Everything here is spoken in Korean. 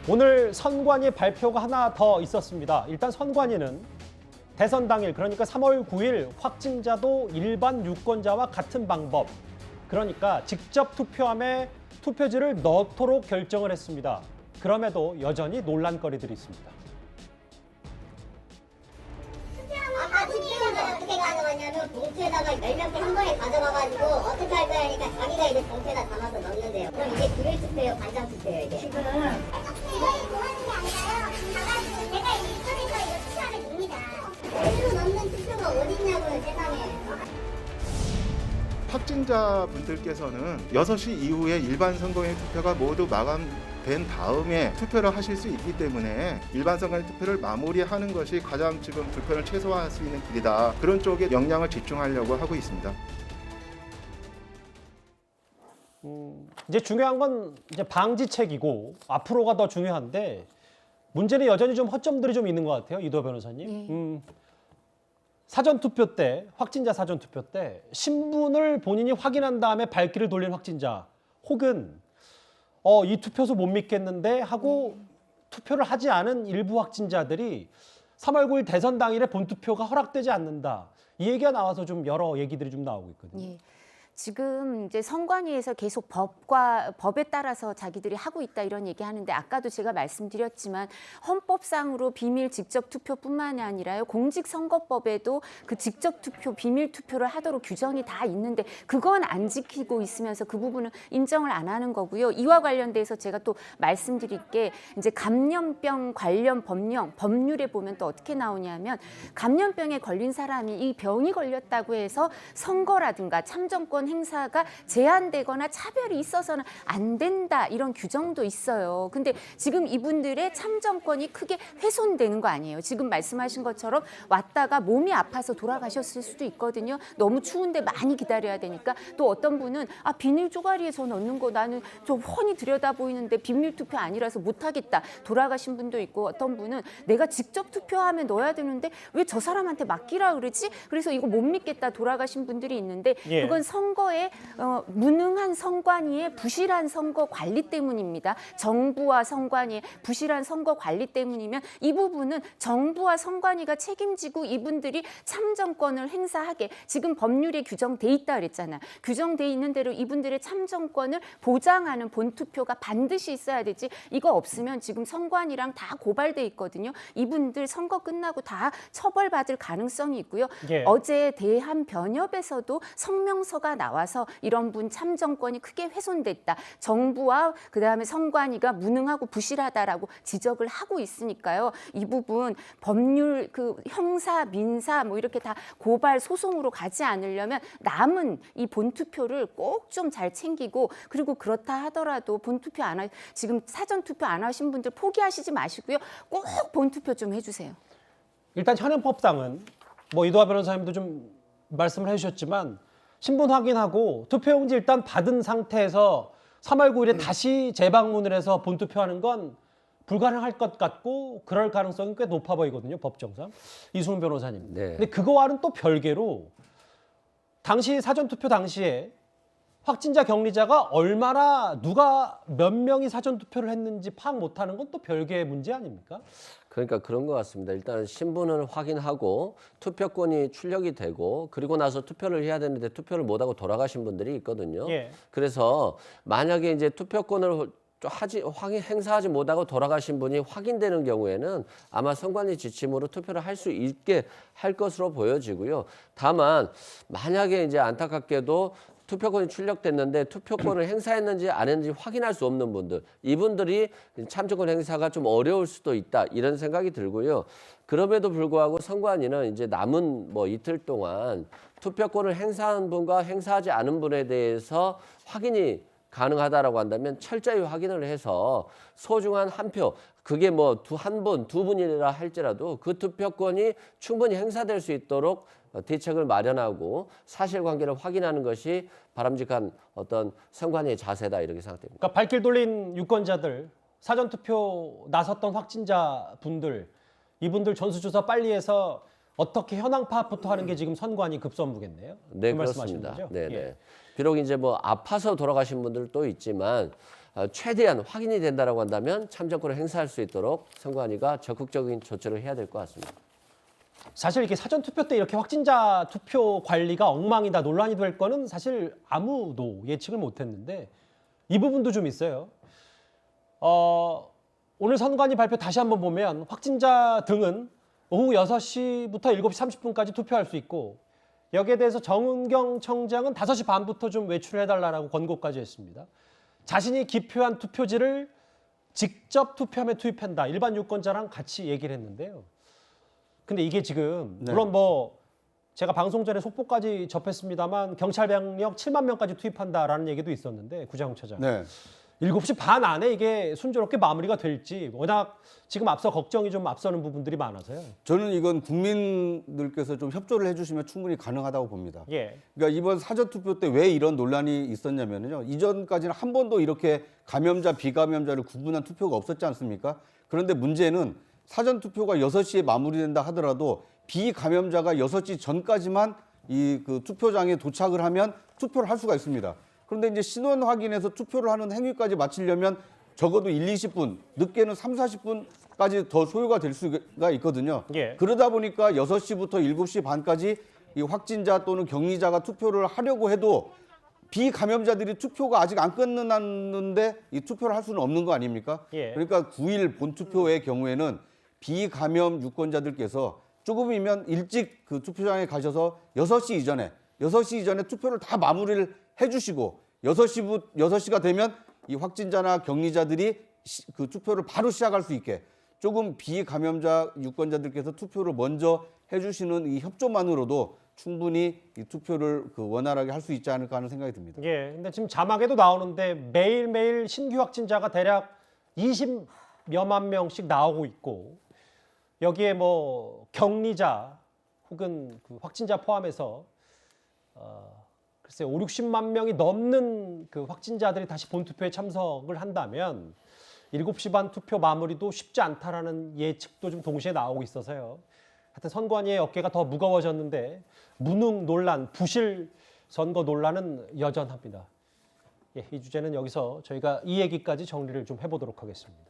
오늘 선관위 발표가 하나 더 있었습니다. 일단 선관위는 대선 당일, 그러니까 3월 9일 확진자도 일반 유권자와 같은 방법, 그러니까 직접 투표함에 투표지를 넣도록 결정을 했습니다. 그럼에도 여전히 논란거리들이 있습니다. 아까 투표는 어떻게 가져갔냐면 봉투에다가 10명 한 번에 가져가가지고 어떻게 할 거야 하니까 자기가 이제 봉투에다 담아서 넣는데요. 그럼 이게 비밀 투표예요, 반장 투표예요 이게? 지금 저희 뭐 하는 게 아니라요. 가가지고 제가 인터넷에서 이거 투표하면 됩니다. 그대로 넣는 투표가 어딨냐고요, 세상에. 확진자분들께서는 6시 이후에 일반 선거인 투표가 모두 마감된 다음에 투표를 하실 수 있기 때문에 일반 선거인 투표를 마무리하는 것이 가장 지금 불편을 최소화할 수 있는 길이다. 그런 쪽에 역량을 집중하려고 하고 있습니다. 이제 중요한 건 이제 방지책이고 앞으로가 더 중요한데 문제는 여전히 좀 허점들이 좀 있는 것 같아요. 이도 변호사님. 사전투표 때, 확진자 사전투표 때 신분을 본인이 확인한 다음에 발길을 돌린 확진자 혹은 이 투표소 못 믿겠는데 하고 투표를 하지 않은 일부 확진자들이 3월 9일 대선 당일에 본투표가 허락되지 않는다. 이 얘기가 나와서 좀 여러 얘기들이 좀 나오고 있거든요. 예. 지금 이제 선관위에서 계속 법에 따라서 자기들이 하고 있다 이런 얘기하는데 아까도 제가 말씀드렸지만 헌법상으로 비밀 직접 투표뿐만이 아니라요 공직선거법에도 그 직접 투표 비밀 투표를 하도록 규정이 다 있는데 그건 안 지키고 있으면서 그 부분은 인정을 안 하는 거고요. 이와 관련돼서 제가 또 말씀드릴 게 이제 감염병 관련 법률에 보면 또 어떻게 나오냐면 감염병에 걸린 사람이 이 병이 걸렸다고 해서 선거라든가 참정권 행사가 제한되거나 차별이 있어서는 안 된다 이런 규정도 있어요. 근데 지금 이분들의 참정권이 크게 훼손되는 거 아니에요. 지금 말씀하신 것처럼 왔다가 몸이 아파서 돌아가셨을 수도 있거든요. 너무 추운데 많이 기다려야 되니까 또 어떤 분은 비닐 쪼가리에서 넣는 거 나는 좀 훤히 들여다 보이는데 비밀 투표 아니라서 못하겠다 돌아가신 분도 있고 어떤 분은 내가 직접 투표하면 넣어야 되는데 왜 저 사람한테 맡기라 그러지? 그래서 이거 못 믿겠다 돌아가신 분들이 있는데 그건 선거에 무능한 선관위의 부실한 선거 관리 때문입니다. 정부와 선관위의 부실한 선거 관리 때문이면 이 부분은 정부와 선관위가 책임지고 이분들이 참정권을 행사하게 지금 법률에 규정돼 있다 그랬잖아요. 규정돼 있는 대로 이분들의 참정권을 보장하는 본투표가 반드시 있어야 되지 이거 없으면 지금 선관위랑 다 고발돼 있거든요. 이분들 선거 끝나고 다 처벌받을 가능성이 있고요. 어제 대한변협에서도 성명서가 나와서 이런 분 참정권이 크게 훼손됐다. 정부와 그다음에 선관위가 무능하고 부실하다라고 지적을 하고 있으니까요. 이 부분 법률 형사, 민사 뭐 이렇게 다 고발 소송으로 가지 않으려면 남은 이 본투표를 꼭 좀 잘 챙기고 그리고 그렇다 하더라도 본투표 지금 사전투표 안 하신 분들 포기하시지 마시고요. 꼭 본투표 좀 해주세요. 일단 현행법상은 이도하 변호사님도 좀 말씀을 해주셨지만 신분 확인하고 투표용지 일단 받은 상태에서 3월 9일에 다시 재방문을 해서 본투표하는 건 불가능할 것 같고 그럴 가능성이 꽤 높아 보이거든요. 법정상. 이승훈 변호사님. 네. 근데 그거와는 또 별개로 당시 사전투표 당시에 확진자 격리자가 얼마나 누가 몇 명이 사전투표를 했는지 파악 못하는 건 또 별개의 문제 아닙니까? 그러니까 그런 것 같습니다. 일단 신분을 확인하고 투표권이 출력이 되고 그리고 나서 투표를 해야 되는데 투표를 못하고 돌아가신 분들이 있거든요. 그래서 만약에 이제 투표권을 행사하지 못하고 돌아가신 분이 확인되는 경우에는 아마 선관위 지침으로 투표를 할 수 있게 할 것으로 보여지고요. 다만 만약에 이제 안타깝게도 투표권이 출력됐는데 투표권을 행사했는지 안 했는지 확인할 수 없는 분들, 이분들이 참정권 행사가 좀 어려울 수도 있다 이런 생각이 들고요. 그럼에도 불구하고 선관위는 이제 남은 이틀 동안 투표권을 행사한 분과 행사하지 않은 분에 대해서 확인이 가능하다라고 한다면 철저히 확인을 해서 소중한 한 표, 그게 한 분, 두 분이라 할지라도 그 투표권이 충분히 행사될 수 있도록 대책을 마련하고 사실관계를 확인하는 것이 바람직한 어떤 선관위의 자세다 이렇게 생각됩니다. 그러니까 발길 돌린 유권자들, 사전투표 나섰던 확진자분들, 이분들 전수조사 빨리 해서 어떻게 현황 파악부터 하는 게 지금 선관위 급선무겠네요. 네, 그 말씀하시는 그렇습니다. 거죠? 네. 비록 이제 아파서 돌아가신 분들도 있지만 최대한 확인이 된다라고 한다면 참정권을 행사할 수 있도록 선관위가 적극적인 조치를 해야 될 것 같습니다. 사실 이렇게 사전 투표 때 이렇게 확진자 투표 관리가 엉망이다, 논란이 될 거는 사실 아무도 예측을 못했는데 이 부분도 좀 있어요. 오늘 선관위 발표 다시 한번 보면 확진자 등은 오후 6시부터 7시 30분까지 투표할 수 있고 여기에 대해서 정은경 청장은 5시 반부터 좀 외출을 해달라고 권고까지 했습니다. 자신이 기표한 투표지를 직접 투표함에 투입한다. 일반 유권자랑 같이 얘기를 했는데요. 근데 이게 지금 물론 뭐 제가 방송 전에 속보까지 접했습니다만 경찰 병력 7만 명까지 투입한다라는 얘기도 있었는데 구자영 차장. 7시 반 안에 이게 순조롭게 마무리가 될지 워낙 지금 앞서 걱정이 좀 앞서는 부분들이 많아서요. 저는 이건 국민들께서 좀 협조를 해주시면 충분히 가능하다고 봅니다. 예. 그러니까 이번 사전투표 때 왜 이런 논란이 있었냐면요. 이전까지는 한 번도 이렇게 감염자, 비감염자를 구분한 투표가 없었지 않습니까? 그런데 문제는 사전투표가 6시에 마무리된다 하더라도 비감염자가 6시 전까지만 이 그 투표장에 도착을 하면 투표를 할 수가 있습니다. 그런데 이제 신원 확인해서 투표를 하는 행위까지 마치려면 적어도 1, 20분, 늦게는 3, 40분까지 더 소요가 될 수가 있거든요. 예. 그러다 보니까 6시부터 7시 반까지 이 확진자 또는 격리자가 투표를 하려고 해도 비감염자들이 투표가 아직 안 끝났는데 이 투표를 할 수는 없는 거 아닙니까? 예. 그러니까 9일 본투표의 경우에는 비감염 유권자들께서 조금이면 일찍 그 투표장에 가셔서 6시 이전에 투표를 다 마무리를 해주시고 6시가 되면 이 확진자나 격리자들이 그 투표를 바로 시작할 수 있게 조금 비감염자 유권자들께서 투표를 먼저 해주시는 이 협조만으로도 충분히 이 투표를 그 원활하게 할 수 있지 않을까 하는 생각이 듭니다. 예. 근데 지금 자막에도 나오는데 매일매일 신규 확진자가 대략 20여만 명씩 나오고 있고 여기에 뭐 격리자 혹은 그 확진자 포함해서 글쎄 5, 60만 명이 넘는 그 확진자들이 다시 본투표에 참석을 한다면 7시 반 투표 마무리도 쉽지 않다라는 예측도 좀 동시에 나오고 있어서요. 하여튼 선관위의 어깨가 더 무거워졌는데 무능 논란, 부실 선거 논란은 여전합니다. 예, 이 주제는 여기서 저희가 이 얘기까지 정리를 좀 해보도록 하겠습니다.